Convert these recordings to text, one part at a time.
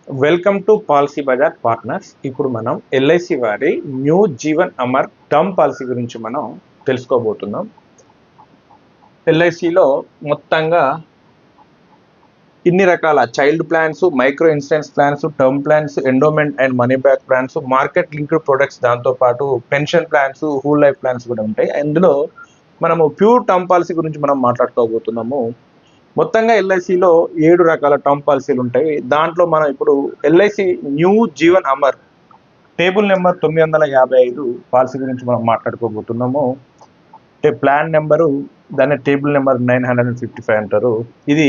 Welcome to Policybazaar partners. ఇప్పుడు మనం LIC వారి new Jeevan Amar term policy గురించి మనం తెలుసుకోబోతున్నాం. ఎల్ఐసిలో మొత్తంగా ఇన్ని రకాల child plans, micro insurance plans, term plans, endowment and money back plans, market linked products, దాంతోపాటు pension plans, whole life plans కూడా ఉంటాయి. అందులో మనము ప్యూర్ టర్మ్ పాలసీ గురించి మనం మాట్లాడుకోబోతున్నాము. మొత్తంగా ఎల్ఐసిలో 7 రకాల టర్మ్ పాలసీలు ఉంటాయి. దాంట్లో మనం ఇప్పుడు LIC new Jeevan Amar table number 955 policy గురించి మనం మాట్లాడుకోబోతున్నాము. ప్లాన్ నెంబరు దాన్ని టేబుల్ నెంబర్ 955 అంటారు. ఇది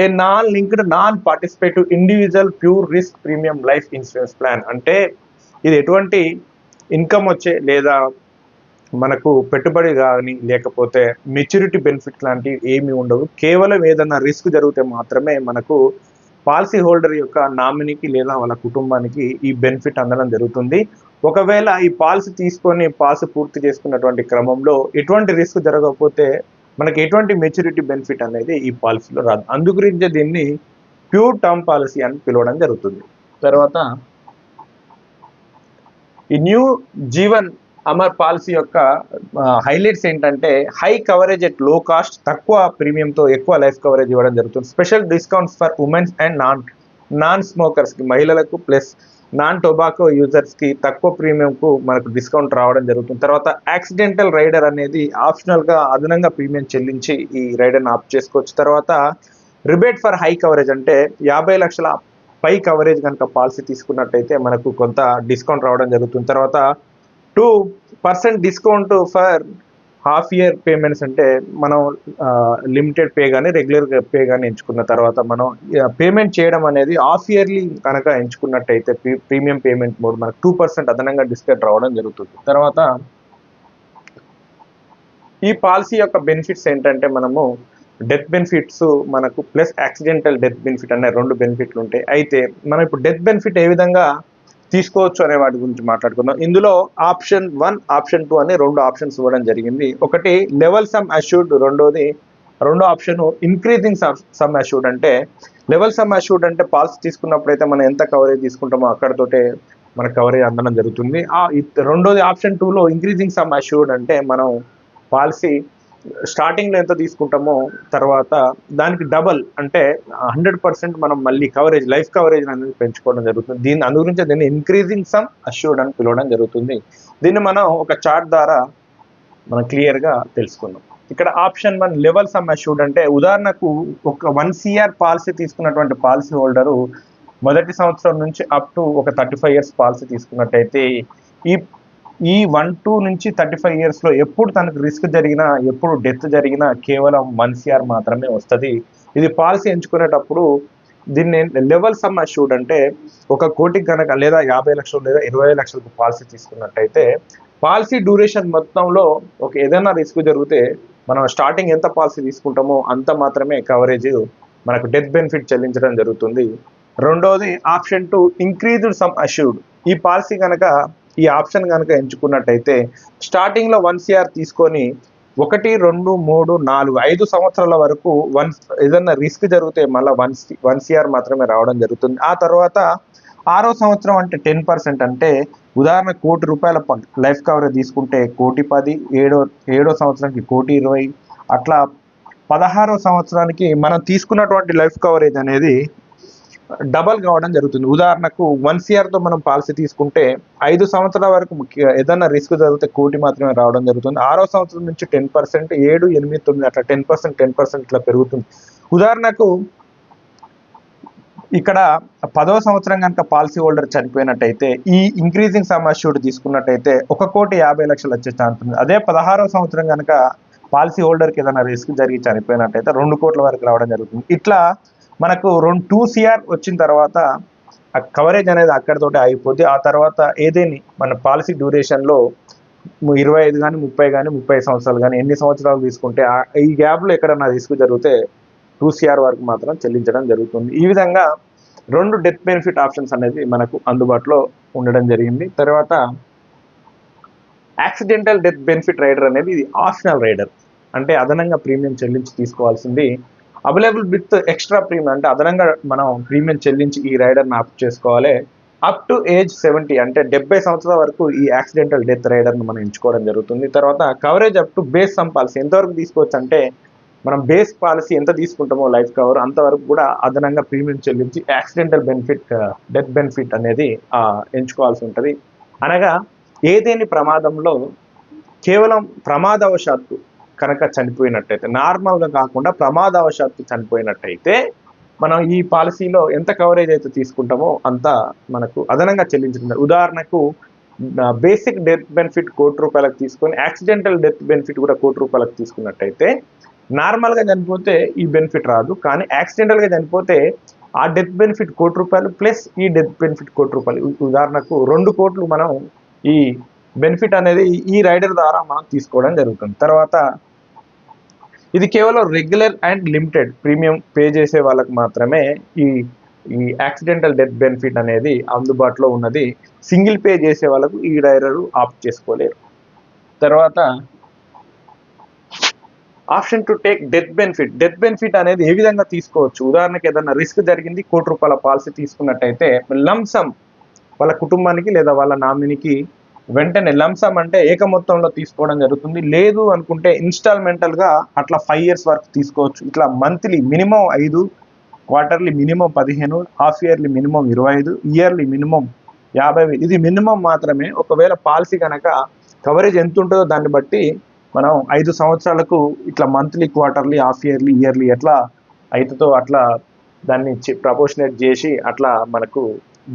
a non linked non participative individual pure risk premium life insurance plan. అంటే ఇది ఎటువంటి ఇన్కమ్ వచ్చే లేదా మనకు పెట్టుబడి కానీ లేకపోతే మెచ్యూరిటీ బెనిఫిట్ లాంటివి ఏమి ఉండవు. కేవలం ఏదైనా రిస్క్ జరిగితే మాత్రమే మనకు పాలసీ హోల్డర్ యొక్క నామినీకి లేదా వాళ్ళ కుటుంబానికి ఈ బెనిఫిట్ అందడం జరుగుతుంది. ఒకవేళ ఈ పాలసీ తీసుకొని పాలసీ పూర్తి చేసుకున్నటువంటి క్రమంలో ఎటువంటి రిస్క్ జరగకపోతే మనకి ఎటువంటి మెచ్యూరిటీ బెనిఫిట్ అనేది ఈ పాలసీలో రాదు. అందుగురించే దీన్ని ప్యూర్ టర్మ్ పాలసీ అని పిలవడం జరుగుతుంది. తర్వాత ఈ న్యూ జీవన్ అమర్ పాలసీ యొక్క హైలైట్స్ ఏంటంటే high coverage at low cost, తక్కువ ప్రీమియంతో ఎక్కువ లైఫ్ కవరేజ్ ఇవ్వడం జరుగుతుంది. Special discounts for womens and non స్మోకర్స్కి, మహిళలకు ప్లస్ నాన్ టొబాకో యూజర్స్కి తక్కువ ప్రీమియంకు మనకు డిస్కౌంట్ రావడం జరుగుతుంది. తర్వాత యాక్సిడెంటల్ రైడర్ అనేది ఆప్షనల్గా అదనంగా ప్రీమియం చెల్లించి ఈ రైడర్ని ఆప్ చేసుకోవచ్చు. తర్వాత రిబేట్ ఫర్ హై కవరేజ్ అంటే 50 లక్షల పై కవరేజ్ కనుక పాలసీ తీసుకున్నట్టయితే మనకు కొంత డిస్కౌంట్ రావడం జరుగుతుంది. తర్వాత 2% discount for half year payments, అంటే మనం లిమిటెడ్ పే కానీ రెగ్యులర్ పే కానీ ఎంచుకున్న తర్వాత మనం పేమెంట్ చేయడం అనేది హాఫ్ ఇయర్లీ కనుక ఎంచుకున్నట్టయితే ప్రీమియం పేమెంట్ మోడ్ మనకు 2% అదనంగా డిస్కౌంట్ రావడం జరుగుతుంది. తర్వాత ఈ పాలసీ యొక్క బెనిఫిట్స్ ఏంటంటే మనము డెత్ బెనిఫిట్స్ మనకు ప్లస్ యాక్సిడెంటల్ డెత్ బెనిఫిట్ అనే 2 బెనిఫిట్లు ఉంటాయి. అయితే మనం ఇప్పుడు డెత్ బెనిఫిట్ ఏ విధంగా తీసుకోవచ్చు అనే వాటి గురించి మాట్లాడుకుందాం. ఇందులో ఆప్షన్ 1, ఆప్షన్ 2 అనే 2 ఆప్షన్స్ ఇవ్వడం జరిగింది. ఒకటి లెవెల్ సమ్ అష్యూర్డ్, రెండో ఆప్షన్ ఇంక్రీజింగ్ సమ్ అష్యూర్డ్. అంటే లెవెల్ సమ్ అష్యూర్డ్ అంటే పాలసీ తీసుకున్నప్పుడైతే మనం ఎంత కవరేజ్ తీసుకుంటామో అక్కడతోటే మన కవరేజ్ అందడం జరుగుతుంది. రెండోది ఆప్షన్ 2లో ఇంక్రీజింగ్ సమ్ అష్యూర్డ్ అంటే మనం పాలసీ స్టార్టింగ్లో ఎంత తీసుకుంటామో తర్వాత దానికి డబల్ అంటే 100% మనం మళ్ళీ కవరేజ్ లైఫ్ కవరేజ్ అనేది పెంచుకోవడం జరుగుతుంది. దీన్ని ఇంక్రీజింగ్ సమ్ అష్యూర్డ్ అని పిలవడం జరుగుతుంది. దీన్ని మనం ఒక చార్ట్ ద్వారా మనం క్లియర్గా తెలుసుకుందాం. ఇక్కడ ఆప్షన్ 1 లెవెల్ సమ్ అష్యూర్డ్ అంటే ఉదాహరణకు ఒక 1 CR పాలసీ తీసుకున్నటువంటి పాలసీ హోల్డరు మొదటి సంవత్సరం నుంచి అప్ టు ఒక 35 years పాలసీ తీసుకున్నట్టయితే ఈ 1 నుంచి 35 yearsలో ఎప్పుడు తనకు రిస్క్ జరిగినా, ఎప్పుడు డెత్ జరిగినా కేవలం 1 CR మాత్రమే వస్తుంది. ఇది పాలసీ ఎంచుకునేటప్పుడు దీన్ని లెవెల్ సమ్ అష్యూర్డ్ అంటే 1 కోటి కనుక లేదా 50 లక్షలు లేదా 20 లక్షలకు పాలసీ తీసుకున్నట్టయితే పాలసీ డ్యూరేషన్ మొత్తంలో ఏదైనా రిస్క్ జరిగితే మనం స్టార్టింగ్ ఎంత పాలసీ తీసుకుంటామో అంత మాత్రమే కవరేజ్ మనకు డెత్ బెనిఫిట్ చెల్లించడం జరుగుతుంది. రెండోది ఆప్షన్ 2 ఇంక్రీజ్డ్ సమ్ అష్యూర్డ్. ఈ పాలసీ కనుక ఈ ఆప్షన్ కనుక ఎంచుకున్నట్టయితే స్టార్టింగ్లో 1 CR తీసుకొని 1, 2, 3, 4, 5 సంవత్సరాల వరకు ఏదన్నా రిస్క్ జరిగితే మళ్ళీ 1 CR మాత్రమే రావడం జరుగుతుంది. ఆ తర్వాత 6వ సంవత్సరం అంటే 10%, అంటే ఉదాహరణ ₹1,00,00,000 లైఫ్ కవరేజ్ తీసుకుంటే 1,10,00,000, 7వ సంవత్సరానికి 1,20,00,000, అట్లా 16వ సంవత్సరానికి మనం తీసుకున్నటువంటి లైఫ్ కవరేజ్ అనేది డబల్ కావడం జరుగుతుంది. ఉదాహరణకు 1 CRతో మనం పాలసీ తీసుకుంటే 5 సంవత్సరాల వరకు ఏదైనా రిస్క్ జరిగితే 1,00,00,000 మాత్రమే రావడం జరుగుతుంది. 6వ సంవత్సరం నుంచి 10%, 7, 8, 9 అట్లా 10% ఇట్లా పెరుగుతుంది. ఉదాహరణకు ఇక్కడ 10వ సంవత్సరం కనుక పాలసీ హోల్డర్ చనిపోయినట్టయితే ఈ ఇంక్రీజింగ్ సమ్ అష్యూర్డ్ తీసుకున్నట్టయితే 1,50,00,000 వచ్చే ఛాన్స్ ఉంది. అదే 16వ సంవత్సరం కనుక పాలసీ హోల్డర్కి ఏదైనా రిస్క్ జరిగి చనిపోయినట్టయితే 2 కోట్ల వరకు రావడం జరుగుతుంది. ఇట్లా మనకు 2 CR వచ్చిన తర్వాత ఆ కవరేజ్ అనేది అక్కడితోటి అయిపోద్ది. ఆ తర్వాత ఏదేని మన పాలసీ డ్యూరేషన్లో 25 కానీ 30 కానీ 35 సంవత్సరాలు కానీ ఎన్ని సంవత్సరాలు తీసుకుంటే ఈ గ్యాప్లో ఎక్కడన్నా రిస్క్ జరిగితే 2 CR వరకు మాత్రం చెల్లించడం జరుగుతుంది. ఈ విధంగా 2 డెత్ బెనిఫిట్ ఆప్షన్స్ అనేది మనకు అందుబాటులో ఉండడం జరిగింది. తర్వాత యాక్సిడెంటల్ డెత్ బెనిఫిట్ రైడర్ అనేది ఇది ఆప్షనల్ రైడర్, అంటే అదనంగా ప్రీమియం చెల్లించి తీసుకోవాల్సింది అవైలబుల్ విత్ ఎక్స్ట్రా ప్రీమియం అంటే అదనంగా మనం ప్రీమియం చెల్లించి ఈ రైడర్ని ఆప్ చేసుకోవాలి. అప్ టు ఏజ్ 70 అంటే 70 సంవత్సరాల వరకు ఈ యాక్సిడెంటల్ డెత్ రైడర్ను మనం ఎంచుకోవడం జరుగుతుంది. తర్వాత coverage up to base some policy ఎంతవరకు తీసుకోవచ్చు అంటే మనం బేస్ పాలసీ ఎంత తీసుకుంటామో లైఫ్ కవర్ అంతవరకు కూడా అదనంగా ప్రీమియం చెల్లించి యాక్సిడెంటల్ బెనిఫిట్ డెత్ బెనిఫిట్ అనేది ఎంచుకోవాల్సి ఉంటుంది. అనగా ఏదేని ప్రమాదంలో కేవలం ప్రమాదవశాత్తు కనుక చనిపోయినట్టయితే, నార్మల్గా కాకుండా ప్రమాదవశాత్తు చనిపోయినట్టయితే మనం ఈ పాలసీలో ఎంత కవరేజ్ అయితే తీసుకుంటామో అంత మనకు అదనంగా చెల్లించడం. ఉదాహరణకు బేసిక్ డెత్ బెనిఫిట్ ₹1,00,00,000 తీసుకొని యాక్సిడెంటల్ డెత్ బెనిఫిట్ కూడా ₹1,00,00,000 తీసుకున్నట్టయితే నార్మల్గా చనిపోతే ఈ బెనిఫిట్ రాదు, కానీ యాక్సిడెంటల్గా చనిపోతే ఆ డెత్ బెనిఫిట్ ₹1,00,00,000 ప్లస్ ఈ డెత్ బెనిఫిట్ ₹1,00,00,000. ఉదాహరణకు 2 కోట్లు మనం ఈ బెనిఫిట్ అనేది ఈ రైడర్ ద్వారా మనం తీసుకోవడం జరుగుతుంది. తర్వాత ఇది కేవలం regular and limited premium pay చేసే వాళ్ళకి మాత్రమే ఈ యాక్సిడెంటల్ డెత్ బెనిఫిట్ అనేది అందుబాటులో ఉన్నది. సింగిల్ పే చేసే వాళ్ళకు ఈ రైడర్ ఆప్ట్ చేసుకోలేరు. తర్వాత option to take death benefit. Death benefit అనేది ఏ విధంగా తీసుకోవచ్చు? ఉదాహరణకి ఏదైనా రిస్క్ జరిగింది, ₹1,00,00,000 పాలసీ తీసుకున్నట్టయితే లంసమ్ వాళ్ళ కుటుంబానికి లేదా వాళ్ళ నామినీకి వెంటనే లంసమ్ అంటే ఏక మొత్తంలో తీసుకోవడం జరుగుతుంది. లేదు అనుకుంటే ఇన్స్టాల్మెంటల్గా అట్లా 5 years వరకు తీసుకోవచ్చు. ఇట్లా monthly minimum 5, quarterly minimum 15, half yearly minimum 25, yearly minimum 50,000. ఇది మినిమం మాత్రమే. ఒకవేళ పాలసీ కనుక కవరేజ్ ఎంత ఉంటుందో దాన్ని బట్టి మనం 5 సంవత్సరాలకు ఇట్లా monthly, quarterly, half yearly, yearly ఎట్లా అవుతుందో అట్లా దాన్ని ప్రపోర్షనేట్ చేసి అట్లా మనకు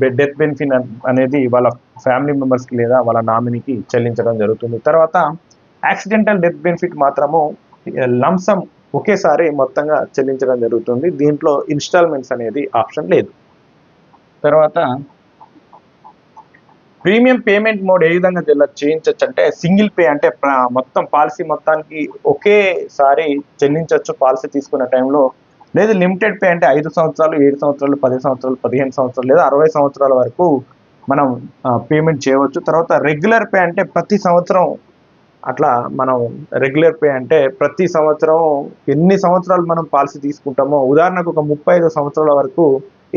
డెత్ బెనిఫిట్ అనేది వాళ్ళ ఫ్యామిలీ మెంబర్స్కి లేదా వాళ్ళ నామినీకి చెల్లించడం జరుగుతుంది. తర్వాత యాక్సిడెంటల్ డెత్ బెనిఫిట్ మాత్రము లంసమ్ ఒకేసారి మొత్తంగా చెల్లించడం జరుగుతుంది. దీంట్లో ఇన్స్టాల్మెంట్స్ అనేది ఆప్షన్ లేదు. తర్వాత ప్రీమియం పేమెంట్ మోడ్ ఏ విధంగా చేయించవచ్చు అంటే సింగిల్ పే అంటే మొత్తం పాలసీ మొత్తానికి ఒకేసారి చెల్లించవచ్చు పాలసీ తీసుకున్న టైంలో. లేదు లిమిటెడ్ పే అంటే 5 సంవత్సరాలు, 7 సంవత్సరాలు, 10 సంవత్సరాలు, 15 సంవత్సరాలు లేదా 60 సంవత్సరాల వరకు మనం పేమెంట్ చేయవచ్చు. తర్వాత రెగ్యులర్ పే అంటే ప్రతి సంవత్సరం అట్లా మనం రెగ్యులర్ పే అంటే ప్రతి సంవత్సరం ఎన్ని సంవత్సరాలు మనం పాలసీ తీసుకుంటామో, ఉదాహరణకు ఒక 35 సంవత్సరాల వరకు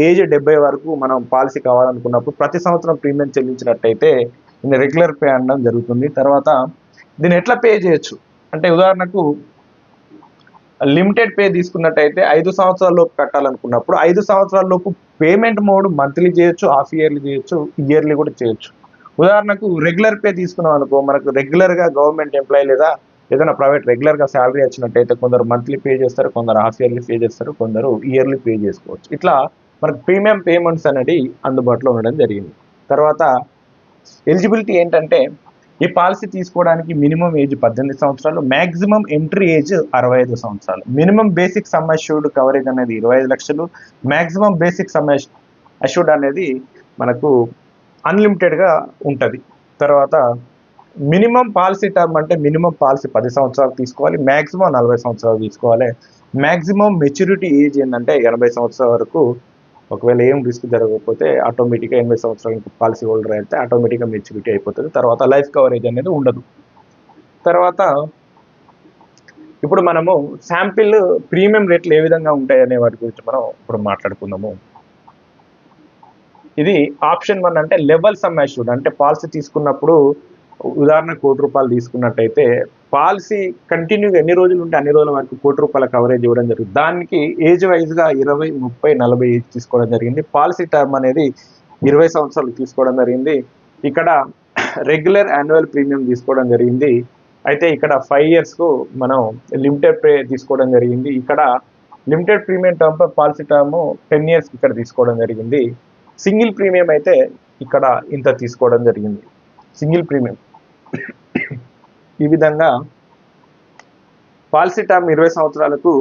ఏజ్ 70 వరకు మనం పాలసీ కావాలనుకున్నప్పుడు ప్రతి సంవత్సరం ప్రీమియం చెల్లించినట్టయితే దీన్ని రెగ్యులర్ పే అనడం జరుగుతుంది. తర్వాత దీన్ని ఎట్లా పే చేయొచ్చు అంటే ఉదాహరణకు లిమిటెడ్ పే తీసుకున్నట్టయితే 5 సంవత్సరాల లోపు కట్టాలనుకున్నప్పుడు 5 సంవత్సరాల లోపు పేమెంట్ మోడ్ మంత్లీ చేయొచ్చు, హాఫ్ ఇయర్లీ చేయొచ్చు, ఇయర్లీ కూడా చేయొచ్చు. ఉదాహరణకు రెగ్యులర్ పే తీసుకున్నాం అనుకో, మనకు రెగ్యులర్గా గవర్నమెంట్ ఎంప్లాయీ లేదా ఏదైనా ప్రైవేట్ రెగ్యులర్గా శాలరీ వచ్చినట్టయితే కొందరు మంత్లీ పే చేస్తారు, కొందరు హాఫ్ ఇయర్లీ పే చేస్తారు, కొందరు ఇయర్లీ పే చేసుకోవచ్చు. ఇట్లా మనకు ప్రీమియం పేమెంట్స్ అనేది అందుబాటులో ఉండడం జరిగింది. తర్వాత ఎలిజిబిలిటీ ఏంటంటే ఈ పాలసీ తీసుకోవడానికి మినిమం ఏజ్ 18 సంవత్సరాలు, మ్యాక్సిమం ఎంట్రీ ఏజ్ 65 సంవత్సరాలు. Minimum basic sum assured coverage అనేది 25 లక్షలు, మ్యాక్సిమం బేసిక్ సమ్ అష్యూర్డ్ అనేది మనకు అన్లిమిటెడ్గా ఉంటుంది. తర్వాత మినిమం పాలసీ టర్మ్ అంటే మినిమం పాలసీ 10 సంవత్సరాలు తీసుకోవాలి, మ్యాక్సిమం 40 సంవత్సరాలు తీసుకోవాలి. మ్యాక్సిమం మెచ్యూరిటీ ఏజ్ ఏంటంటే 80 సంవత్సరాల వరకు. ఒకవేళ ఏం రిస్క్ జరగకపోతే ఆటోమేటిక్గా 80 సంవత్సరాలకు పాలసీ హోల్డర్ అయితే ఆటోమేటిక్గా మెచ్యూరిటీ అయిపోతుంది. తర్వాత లైఫ్ కవరేజ్ అనేది ఉండదు. తర్వాత ఇప్పుడు మనము శాంపిల్ ప్రీమియం రేట్లు ఏ విధంగా ఉంటాయి అనే వాటి గురించి మనం ఇప్పుడు మాట్లాడుకుందాము. ఇది ఆప్షన్ 1 అంటే లెవెల్ సమ్ అష్యూర్డ్ అంటే పాలసీ తీసుకున్నప్పుడు ఉదాహరణ ₹1,00,00,000 తీసుకున్నట్టయితే పాలసీ కంటిన్యూగా ఎన్ని రోజులు ఉంటే అన్ని రోజుల వరకు ₹1,00,00,000 కవరేజ్ ఇవ్వడం జరుగుతుంది. దానికి ఏజ్ వైజ్గా 20, 30, 40 ఏజ్ తీసుకోవడం జరిగింది. పాలసీ టర్మ్ అనేది 20 సంవత్సరాలు తీసుకోవడం జరిగింది. ఇక్కడ రెగ్యులర్ యాన్యువల్ ప్రీమియం తీసుకోవడం జరిగింది. అయితే ఇక్కడ 5 yearsకు మనం లిమిటెడ్ పే తీసుకోవడం జరిగింది. ఇక్కడ limited premium term policy term 10 years ఇక్కడ తీసుకోవడం జరిగింది. సింగిల్ ప్రీమియం అయితే ఇక్కడ ఇంత తీసుకోవడం జరిగింది. సింగిల్ ప్రీమియం ఈ విధంగా పాలసీ టర్మ్ 20 సంవత్సరాలకు,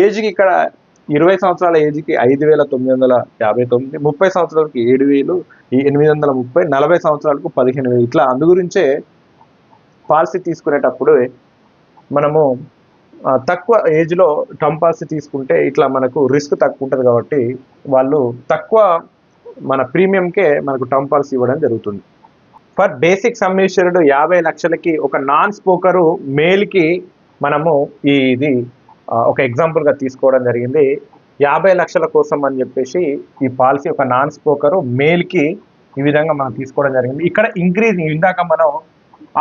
ఏజ్కి ఇక్కడ 20 సంవత్సరాల ఏజ్కి 5,959, 30 సంవత్సరాలకి 7,830, 40 సంవత్సరాలకు 15,000. ఇట్లా అందుగురించే పాలసీ తీసుకునేటప్పుడు మనము తక్కువ ఏజ్లో టర్మ్ పాలసీ తీసుకుంటే ఇట్లా మనకు రిస్క్ తక్కువ ఉంటుంది కాబట్టి వాళ్ళు తక్కువ మన ప్రీమియంకే మనకు టర్మ్ పాలసీ ఇవ్వడం జరుగుతుంది. ఫర్ బేసిక్ సమ్ అష్యూర్డ్ 50 లక్షలకి ఒక నాన్ స్మోకరు మేల్కి మనము ఇది ఒక ఎగ్జాంపుల్గా తీసుకోవడం జరిగింది. 50 లక్షల కోసం అని చెప్పేసి ఈ పాలసీ ఒక నాన్ స్మోకర్ మేల్కి ఈ విధంగా మనం తీసుకోవడం జరిగింది. ఇక్కడ ఇంక్రీజింగ్, ఇందాక మనం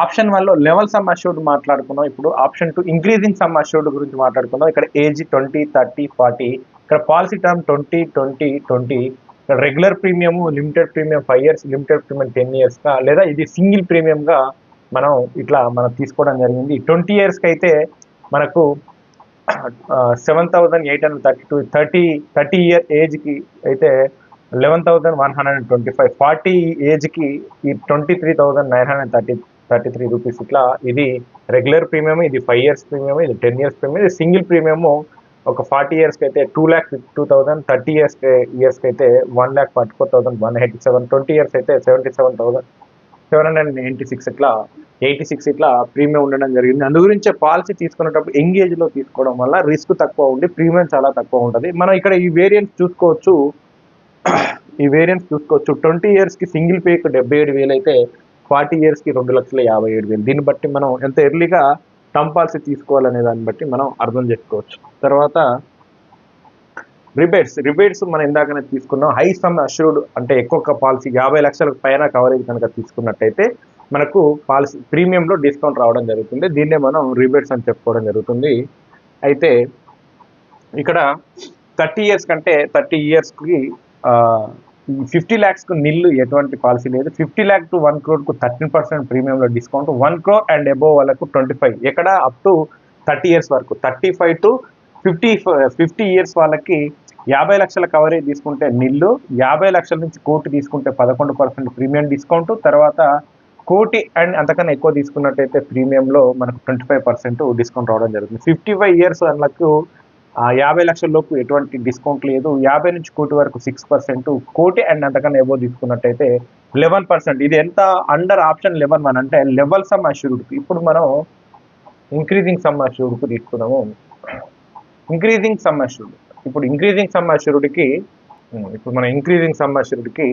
ఆప్షన్ 1లో లెవెల్ సమ్ అష్యూర్డ్ మాట్లాడుకున్నాం. ఇప్పుడు ఆప్షన్ 2 ఇంక్రీజింగ్ సమ్ అష్యూర్డ్ గురించి మాట్లాడుకున్నాం. ఇక్కడ ఏజ్ 20, 30, 40, ఇక్కడ పాలసీ టర్మ్ 20, 20, 20, ఇక్కడ regular premium, limited premium 5 years, limited premium 10 years గా, లేదా ఇది సింగిల్ ప్రీమియంగా మనం తీసుకోవడం జరిగింది. 20 years అయితే మనకు 7,832, 30 year ఏజ్కి అయితే 11,125, 40 ఏజ్కి ఈ 23,933 రూపీస్. ఇట్లా ఇది రెగ్యులర్ ప్రీమియం, ఇది 5 years ప్రీమియం, ఇది 10 years ప్రీమియం, ఇది సింగిల్ ప్రీమియము ఒక 40 yearsకి అయితే 2,52,000, 30 yearsకి అయితే 1,44,187, 20 years అయితే 77,796, ఇట్లా 86 ఇట్లా ప్రీమియం ఉండడం జరిగింది. అందు గురించే పాలసీ తీసుకునేటప్పుడు ఎంగేజ్లో తీసుకోవడం వల్ల రిస్క్ తక్కువ ఉండి ప్రీమియం చాలా తక్కువ ఉంటుంది. మనం ఇక్కడ ఈ వేరియంట్స్ చూసుకోవచ్చు. 20 yearsకి సింగిల్ పేకి 77,000 అయితే 40 yearsకి 2,57,000. దీన్ని బట్టి మనం ఎంత ఎర్లీగా టర్మ్ పాలసీ తీసుకోవాలనే దాన్ని బట్టి మనం అర్థం చేసుకోవచ్చు. తర్వాత రిబేట్స్ మనం ఇందాకనే తీసుకున్నాం. హై సమ్ అష్యూర్డ్ అంటే ఎక్కువ పాలసీ 50 లక్షలకు పైన కవరేజ్ కనుక తీసుకున్నట్టయితే మనకు పాలసీ ప్రీమియంలో డిస్కౌంట్ రావడం జరుగుతుంది. దీన్నే మనం రిబేట్స్ అని చెప్పుకోవడం జరుగుతుంది. అయితే ఇక్కడ 30 years కంటే 30 yearsకి 50 lakhsకు నిల్లు ఎటువంటి పాలసీ లేదు. 50 lakh to 1 crore 13% ప్రీమియంలో డిస్కౌంట్, 1 crore అండ్ అబోవ్ వాళ్ళకు 25, ఎక్కడ అప్ టు 30 years వరకు. 35 to 50 years వాళ్ళకి 50 లక్షల కవరేజ్ తీసుకుంటే నిల్లు, 50 లక్షల నుంచి కోటి తీసుకుంటే 11% ప్రీమియం డిస్కౌంట్, తర్వాత కోటి అండ్ అంతకన్నా ఎక్కువ తీసుకున్నట్టయితే ప్రీమియంలో మనకు 25% డిస్కౌంట్ రావడం జరుగుతుంది. 55 years వాళ్ళకు 50 లక్షల లోపు ఎటువంటి డిస్కౌంట్ లేదు. 50 నుంచి కోటి వరకు 6%, కోటి అండ్ అంతకన్నా ఏవో తీసుకున్నట్టయితే 11%. ఇది ఎంత అండర్ ఆప్షన్ 11 అంటే లెవెల్ సమ్ అష్యూర్డ్కి. ఇప్పుడు మనం ఇంక్రీజింగ్ సమ్ అష్యూర్డ్కి తీసుకున్నాము. ఇంక్రీజింగ్ సమ్ అష్యూర్డ్, ఇప్పుడు మనం ఇంక్రీజింగ్ సమ్ అష్యూర్డ్కి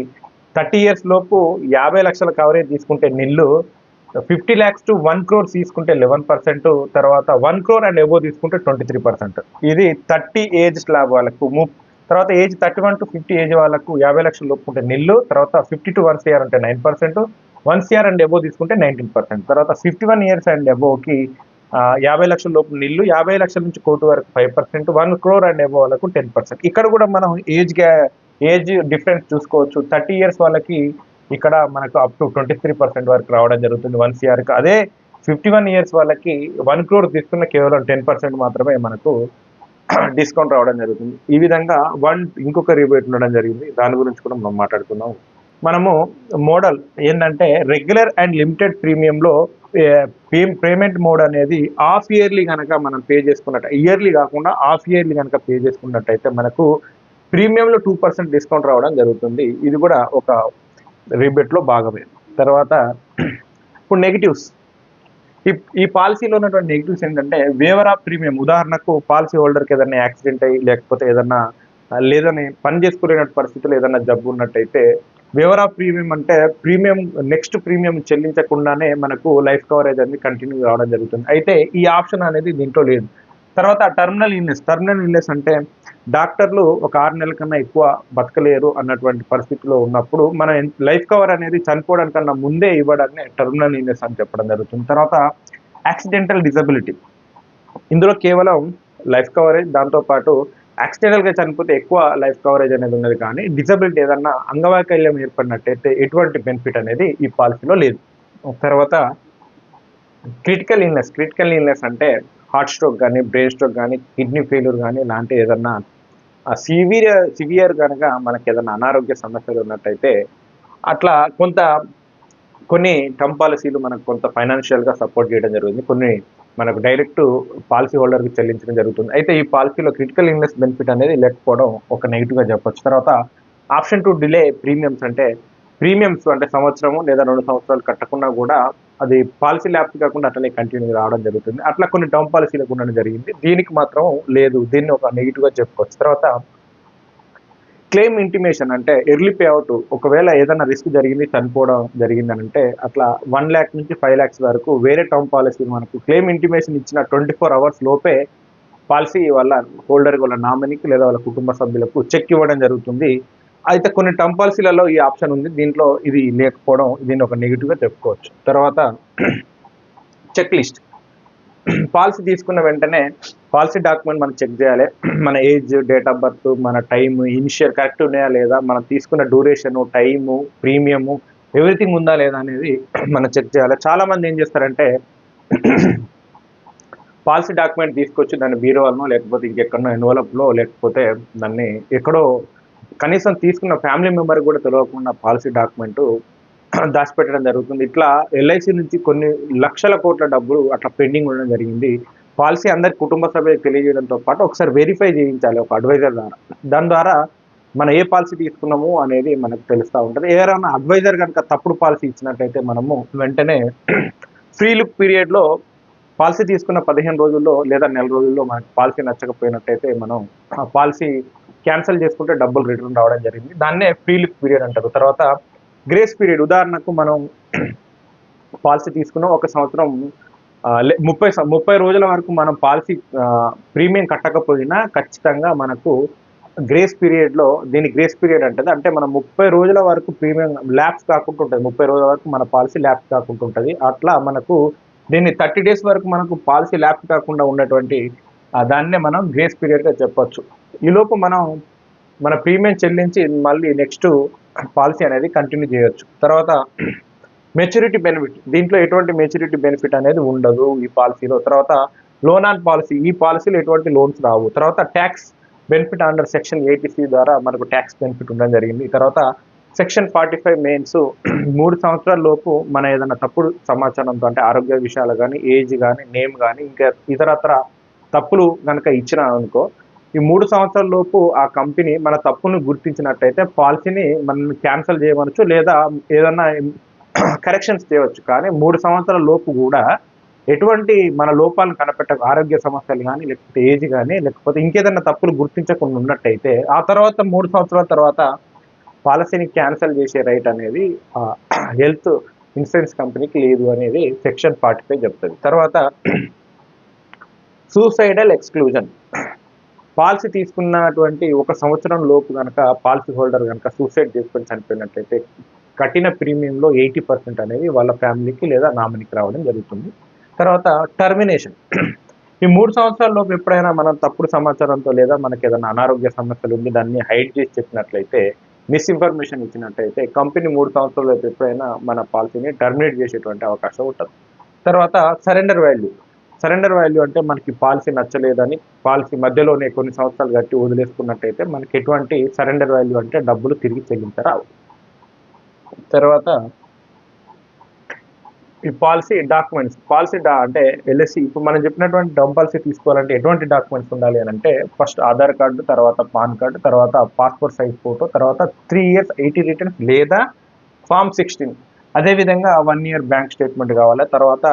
30 years లోపు 50 లక్షల కవరేజ్ తీసుకుంటే నిల్లు, 50 lakhs to 1 crore తీసుకుంటే 11%, తర్వాత 1 crore అండ్ ఎబో తీసుకుంటే 23%. ఇది 30 ఏజ్ స్లాబ్ వాళ్ళకు. తర్వాత ఏజ్ 31 to 50 ఏజ్ వాళ్ళకు 50 లక్షల లోపు ఉంటే నిల్లు, తర్వాత 50 to 1 CR అంటే 9%, 1 CR అండ్ ఎబో తీసుకుంటే 19%, తర్వాత 51 years అండ్ ఎబోకి 50 లక్షల లోపు నిల్లు, 50 లక్షల నుంచి కోటి వరకు 5%, 1 crore అండ్ ఎబో వాళ్ళకు 10%. ఇక్కడ కూడా మనం ఏజ్ డిఫరెన్స్ చూసుకోవచ్చు. 30 years వాళ్ళకి ఇక్కడ మనకు అప్ టు 23% వరకు రావడం జరుగుతుంది 1 CRకి. అదే 51 years వాళ్ళకి 1 crore తీసుకున్న కేవలం 10% మాత్రమే మనకు డిస్కౌంట్ రావడం జరుగుతుంది. ఈ విధంగా ఇంకొక రిబేట్ ఉండడం జరిగింది. దాని గురించి కూడా మనం మాట్లాడుకున్నాం. మనము మోడల్ ఏంటంటే రెగ్యులర్ అండ్ లిమిటెడ్ ప్రీమియంలో పేమెంట్ మోడ్ అనేది హాఫ్ ఇయర్లీ కనుక మనం పే చేసుకున్నట్టు, ఇయర్లీ కాకుండా హాఫ్ ఇయర్లీ కనుక పే చేసుకున్నట్టయితే మనకు ప్రీమియంలో 2% డిస్కౌంట్ రావడం జరుగుతుంది. ఇది కూడా ఒక రిబేట్లో భాగమే. తర్వాత ఇప్పుడు నెగిటివ్స్, ఈ పాలసీలో ఉన్నటువంటి నెగిటివ్స్ ఏంటంటే వేవర్ ఆఫ్ ప్రీమియం. ఉదాహరణకు పాలసీ హోల్డర్కి ఏదైనా యాక్సిడెంట్ అయ్యి లేకపోతే ఏదన్నా లేదని పని చేసుకునే పరిస్థితులు ఏదైనా జబ్బు ఉన్నట్టయితే వేవర్ ఆఫ్ ప్రీమియం అంటే నెక్స్ట్ ప్రీమియం చెల్లించకుండానే మనకు లైఫ్ కవరేజ్ అనేది కంటిన్యూ రావడం జరుగుతుంది. అయితే ఈ ఆప్షన్ అనేది దీంట్లో లేదు. తర్వాత టర్మినల్ ఇల్నెస్ అంటే డాక్టర్లు ఒక 6 నెలల కన్నా ఎక్కువ బతకలేరు అన్నటువంటి పరిస్థితిలో ఉన్నప్పుడు మన లైఫ్ కవర్ అనేది చనిపోవడానికన్నా ముందే ఇవ్వడాన్ని టర్మినల్ ఇల్నెస్ అని చెప్పడం జరుగుతుంది. తర్వాత యాక్సిడెంటల్ డిజబిలిటీ, ఇందులో కేవలం లైఫ్ కవరేజ్, దాంతోపాటు యాక్సిడెంటల్గా చనిపోతే ఎక్కువ లైఫ్ కవరేజ్ అనేది ఉన్నది, కానీ డిజబిలిటీ ఏదన్నా అంగవైకల్యం ఏర్పడినట్టయితే ఎటువంటి బెనిఫిట్ అనేది ఈ పాలసీలో లేదు. తర్వాత క్రిటికల్ ఇల్నెస్ అంటే హార్ట్ స్ట్రోక్ కానీ, బ్రెయిన్ స్ట్రోక్ కానీ, కిడ్నీ ఫెయిల్యూర్ కానీ లాంటి ఏదన్నా సివియర్ కనుక మనకి ఏదైనా అనారోగ్య సమస్యలు ఉన్నట్టయితే అట్లా కొన్ని టర్మ్ పాలసీలు మనకు కొంత ఫైనాన్షియల్గా సపోర్ట్ చేయడం జరుగుతుంది, కొన్ని మనకు డైరెక్ట్ పాలసీ హోల్డర్కి చెల్లించడం జరుగుతుంది. అయితే ఈ పాలసీలో క్రిటికల్ ఇల్నెస్ బెనిఫిట్ అనేది లేకపోవడం ఒక నెగిటివ్గా చెప్పొచ్చు. తర్వాత ఆప్షన్ టు డిలే ప్రీమియమ్స్ అంటే సంవత్సరము లేదా 2 సంవత్సరాలు కట్టకుండా కూడా అది పాలసీ ల్యాప్స్ కాకుండా అట్లనే కంటిన్యూ రావడం జరుగుతుంది. అట్లా కొన్ని టర్మ్ పాలసీలకు ఉండడం జరిగింది, దీనికి మాత్రం లేదు. దీన్ని ఒక నెగిటివ్గా చెప్పుకోవచ్చు. తర్వాత క్లెయిమ్ ఇంటిమేషన్ అంటే ఎర్లీ పే అవుట్. ఒకవేళ ఏదైనా రిస్క్ చనిపోవడం జరిగిందని అంటే అట్లా 1 lakh నుంచి 5 lakhs వరకు వేరే టర్మ్ పాలసీ మనకు క్లెయిమ్ ఇంటిమేషన్ ఇచ్చిన 24 hours లోపే పాలసీ వాళ్ళ హోల్డర్ వాళ్ళ నామినీకి లేదా వాళ్ళ కుటుంబ సభ్యులకు చెక్ ఇవ్వడం జరుగుతుంది. అయితే కొన్ని టర్మ్ పాలసీలలో ఈ ఆప్షన్ ఉంది, దీంట్లో ఇది లేకపోవడం దీన్ని ఒక నెగిటివ్గా చెప్పుకోవచ్చు. తర్వాత చెక్ లిస్ట్. పాలసీ తీసుకున్న వెంటనే పాలసీ డాక్యుమెంట్ మనం చెక్ చేయాలి. మన ఏజ్, డేట్ ఆఫ్ బర్త్, మన టైం ఇనిషియల్ కరెక్ట్ ఉన్నాయా లేదా, మనం తీసుకున్న డ్యూరేషను, టైము, ప్రీమియము ఎవ్రీథింగ్ ఉందా లేదా అనేది మనం చెక్ చేయాలి. చాలామంది ఏం చేస్తారంటే పాలసీ డాక్యుమెంట్ తీసుకొచ్చి దాన్ని బీరువాలో లేకపోతే ఇంకెక్కడో ఎన్వలప్లో లేకపోతే దాన్ని ఎక్కడో కనీసం తీసుకున్న ఫ్యామిలీ మెంబర్కి కూడా తెలియకుండా పాలసీ డాక్యుమెంటు దాచిపెట్టడం జరుగుతుంది. ఇట్లా ఎల్ఐసి నుంచి కొన్ని లక్షల కోట్ల డబ్బులు అట్లా పెండింగ్ ఉండడం జరిగింది. పాలసీ అందరి కుటుంబ సభ్యులకు తెలియజేయడంతో పాటు ఒకసారి వెరిఫై చేయించాలి ఒక అడ్వైజర్ ద్వారా. దాని ద్వారా మనం ఏ పాలసీ తీసుకున్నాము అనేది మనకు తెలుస్తూ ఉంటుంది. ఎవరైనా అడ్వైజర్ కనుక తప్పుడు పాలసీ ఇచ్చినట్టయితే మనము వెంటనే ఫ్రీ లుక్ పీరియడ్లో పాలసీ తీసుకున్న 15 రోజుల్లో లేదా నెల రోజుల్లో మనకు పాలసీ నచ్చకపోయినట్టయితే మనం ఆ పాలసీ క్యాన్సిల్ చేసుకుంటే డబ్బులు రిటర్న్ రావడం జరిగింది. దాన్నే ఫ్రీ లుక్ పీరియడ్ అంటారు. తర్వాత గ్రేస్ పీరియడ్. ఉదాహరణకు మనం పాలసీ తీసుకున్నాం, 1 సంవత్సరం 30 రోజుల వరకు మనం పాలసీ ప్రీమియం కట్టకపోయినా ఖచ్చితంగా మనకు గ్రేస్ పీరియడ్లో, దీని గ్రేస్ పీరియడ్ అంటది. అంటే మనం 30 రోజుల వరకు ప్రీమియం ల్యాప్స్ కాకుండా ఉంటుంది. 30 రోజుల వరకు మన పాలసీ ల్యాప్స్ కాకుండా ఉంటుంది. అట్లా మనకు దీన్ని 30 డేస్ వరకు మనకు పాలసీ ల్యాప్స్ కాకుండా ఉన్నటువంటి దాన్నే మనం గ్రేస్ పీరియడ్గా చెప్పొచ్చు. ఈలోపు మనం మన ప్రీమియం చెల్లించి మళ్ళీ నెక్స్ట్ పాలసీ అనేది కంటిన్యూ చేయొచ్చు. తర్వాత మెచ్యూరిటీ బెనిఫిట్. దీంట్లో ఎటువంటి మెచ్యూరిటీ బెనిఫిట్ అనేది ఉండదు ఈ పాలసీలో. తర్వాత లోన్ ఆన్ పాలసీ. ఈ పాలసీలో ఎటువంటి లోన్స్ రావు. తర్వాత tax benefit under section 80C ద్వారా మనకు ట్యాక్స్ బెనిఫిట్ ఉండడం జరిగింది. తర్వాత సెక్షన్ 45 మెయిన్స్ 3 సంవత్సరాల లోపు మన ఏదైనా తప్పుడు సమాచారంతో, అంటే ఆరోగ్య విషయాలు కానీ, ఏజ్ కానీ, నేమ్ కానీ, ఇంకా ఇతరత్ర తప్పులు కనుక ఇచ్చినా అనుకో, ఈ 3 సంవత్సరాల లోపు ఆ కంపెనీ మన తప్పును గుర్తించినట్టయితే పాలసీని మనం క్యాన్సిల్ చేయవచ్చు లేదా ఏదన్నా కరెక్షన్స్ చేయవచ్చు. కానీ 3 సంవత్సరాల లోపు కూడా ఎటువంటి మన లోపాలను ఆరోగ్య సమస్యలు కానీ, లేకపోతే ఏజ్ కానీ, లేకపోతే ఇంకేదైనా తప్పులు గుర్తించకుండా ఉన్నట్టయితే ఆ తర్వాత 3 సంవత్సరాల తర్వాత పాలసీని క్యాన్సిల్ చేసే రైట్ అనేది హెల్త్ ఇన్సూరెన్స్ కంపెనీకి లేదు అనేది సెక్షన్ 45 చెప్తుంది. తర్వాత సూసైడల్ ఎక్స్క్లూజన్. పాలసీ తీసుకున్నటువంటి 1 సంవత్సరం లోపు కనుక పాలసీ హోల్డర్ కనుక సూసైడ్ చేసుకొని చనిపోయినట్లయితే కట్టిన ప్రీమియంలో 80% అనేది వాళ్ళ ఫ్యామిలీకి లేదా నామినీకి రావడం జరుగుతుంది. తర్వాత టర్మినేషన్. ఈ 3 సంవత్సరాల లోపు ఎప్పుడైనా మనం తప్పుడు సమాచారంతో లేదా మనకి ఏదైనా అనారోగ్య సమస్యలు ఉంది దాన్ని హైడ్ చేసి చెప్పినట్లయితే, మిస్ఇన్ఫర్మేషన్ ఇచ్చినట్టయితే కంపెనీ 3 సంవత్సరాల లోపు ఎప్పుడైనా మన పాలసీని టర్మినేట్ చేసేటువంటి అవకాశం ఉంటుంది. తర్వాత సరెండర్ వాల్యూ. సరెండర్ వాల్యూ అంటే మనకి పాలసీ నచ్చలేదని పాలసీ మధ్యలోనే కొన్ని సంవత్సరాలు కట్టి వదిలేసుకున్నట్టయితే మనకి ఎటువంటి సరెండర్ వాల్యూ అంటే డబ్బులు తిరిగి చెల్లించరావు. తర్వాత ఈ పాలసీ డాక్యుమెంట్స్. అంటే ఎల్ఐసి ఇప్పుడు మనం చెప్పినటువంటి టర్మ్ పాలసీ తీసుకోవాలంటే ఎటువంటి డాక్యుమెంట్స్ ఉండాలి అని అంటే, ఫస్ట్ ఆధార్ కార్డు, తర్వాత పాన్ కార్డు, తర్వాత పాస్పోర్ట్ సైజ్ ఫోటో, తర్వాత 3 years 80 రిటర్న్స్ లేదా ఫామ్ 16. అదేవిధంగా 1 year బ్యాంక్ స్టేట్మెంట్ కావాలి. తర్వాత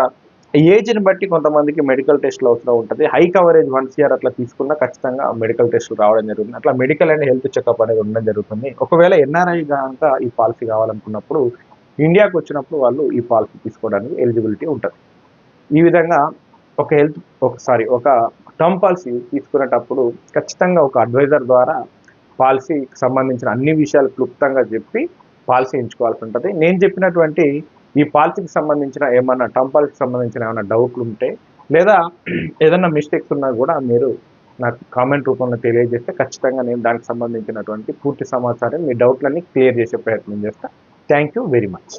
ఏజ్ని బట్టి కొంతమందికి మెడికల్ టెస్ట్లు అవసరం ఉంటుంది. హై కవరేజ్ 1 year అట్లా తీసుకున్నా ఖచ్చితంగా మెడికల్ టెస్టులు రావడం జరుగుతుంది. అట్లా మెడికల్ అండ్ హెల్త్ చెకప్ అనేది ఉండడం జరుగుతుంది. ఒకవేళ ఎన్ఆర్ఐ కనుక ఈ పాలసీ కావాలనుకున్నప్పుడు ఇండియాకు వచ్చినప్పుడు వాళ్ళు ఈ పాలసీ తీసుకోవడానికి ఎలిజిబిలిటీ ఉంటుంది. ఈ విధంగా ఒక టర్మ్ పాలసీ తీసుకునేటప్పుడు ఖచ్చితంగా ఒక అడ్వైజర్ ద్వారా పాలసీకి సంబంధించిన అన్ని విషయాలు క్లుప్తంగా చెప్పి పాలసీ ఎంచుకోవాల్సి ఉంటుంది. నేను చెప్పినటువంటి ఈ పాలసీకి సంబంధించిన ఏమన్నా టర్మ్ పాలసీకి సంబంధించిన ఏమైనా డౌట్లు ఉంటే లేదా ఏదైనా మిస్టేక్స్ ఉన్నా కూడా మీరు నాకు కామెంట్ రూపంలో తెలియజేస్తే ఖచ్చితంగా నేను దానికి సంబంధించినటువంటి పూర్తి సమాచారం, మీ డౌట్లన్నీ క్లియర్ చేసే ప్రయత్నం చేస్తాను. Thank you very much.